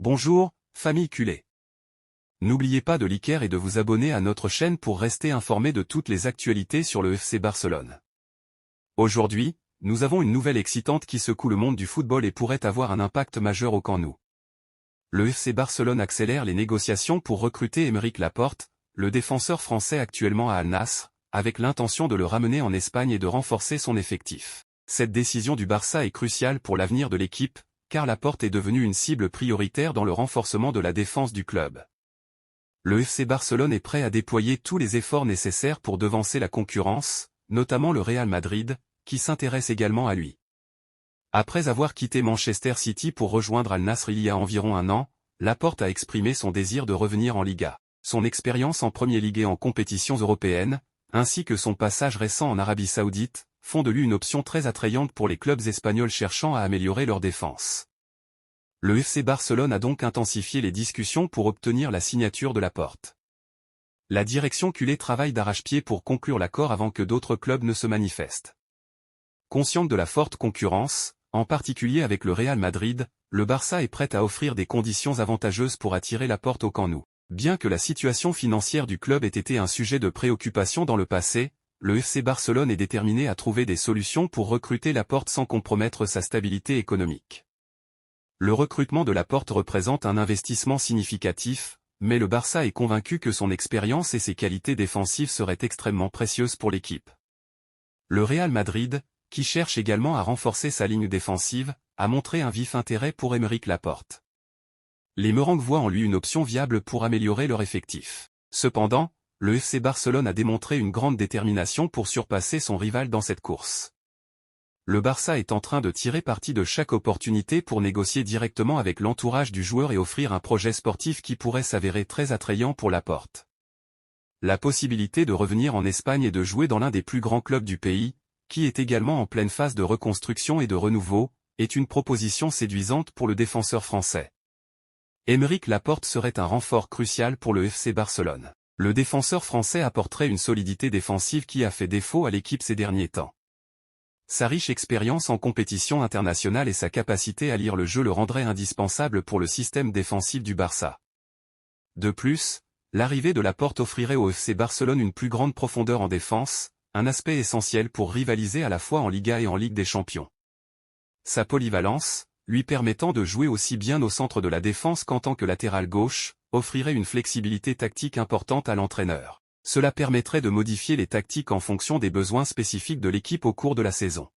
Bonjour, famille culée. N'oubliez pas de liker et de vous abonner à notre chaîne pour rester informé de toutes les actualités sur le FC Barcelone. Aujourd'hui, nous avons une nouvelle excitante qui secoue le monde du football et pourrait avoir un impact majeur au Camp Nou. Le FC Barcelone accélère les négociations pour recruter Aymeric Laporte, le défenseur français actuellement à Al Nassr, avec l'intention de le ramener en Espagne et de renforcer son effectif. Cette décision du Barça est cruciale pour l'avenir de l'équipe, car Laporte est devenu une cible prioritaire dans le renforcement de la défense du club. Le FC Barcelone est prêt à déployer tous les efforts nécessaires pour devancer la concurrence, notamment le Real Madrid, qui s'intéresse également à lui. Après avoir quitté Manchester City pour rejoindre Al Nassr il y a environ un an, Laporte a exprimé son désir de revenir en Liga. Son expérience en Premier League et en compétitions européennes, ainsi que son passage récent en Arabie Saoudite, font de lui une option très attrayante pour les clubs espagnols cherchant à améliorer leur défense. Le FC Barcelone a donc intensifié les discussions pour obtenir la signature de Laporte. La direction culée travaille d'arrache-pied pour conclure l'accord avant que d'autres clubs ne se manifestent. Consciente de la forte concurrence, en particulier avec le Real Madrid, le Barça est prêt à offrir des conditions avantageuses pour attirer Laporte au Camp Nou. Bien que la situation financière du club ait été un sujet de préoccupation dans le passé, le FC Barcelone est déterminé à trouver des solutions pour recruter Laporte sans compromettre sa stabilité économique. Le recrutement de Laporte représente un investissement significatif, mais le Barça est convaincu que son expérience et ses qualités défensives seraient extrêmement précieuses pour l'équipe. Le Real Madrid, qui cherche également à renforcer sa ligne défensive, a montré un vif intérêt pour Aymeric Laporte. Les Merengues voient en lui une option viable pour améliorer leur effectif. Cependant, le FC Barcelone a démontré une grande détermination pour surpasser son rival dans cette course. Le Barça est en train de tirer parti de chaque opportunité pour négocier directement avec l'entourage du joueur et offrir un projet sportif qui pourrait s'avérer très attrayant pour Laporte. La possibilité de revenir en Espagne et de jouer dans l'un des plus grands clubs du pays, qui est également en pleine phase de reconstruction et de renouveau, est une proposition séduisante pour le défenseur français. Aymeric Laporte serait un renfort crucial pour le FC Barcelone. Le défenseur français apporterait une solidité défensive qui a fait défaut à l'équipe ces derniers temps. Sa riche expérience en compétition internationale et sa capacité à lire le jeu le rendraient indispensable pour le système défensif du Barça. De plus, l'arrivée de Laporte offrirait au FC Barcelone une plus grande profondeur en défense, un aspect essentiel pour rivaliser à la fois en Liga et en Ligue des Champions. Sa polyvalence, lui permettant de jouer aussi bien au centre de la défense qu'en tant que latéral gauche, offrirait une flexibilité tactique importante à l'entraîneur. Cela permettrait de modifier les tactiques en fonction des besoins spécifiques de l'équipe au cours de la saison.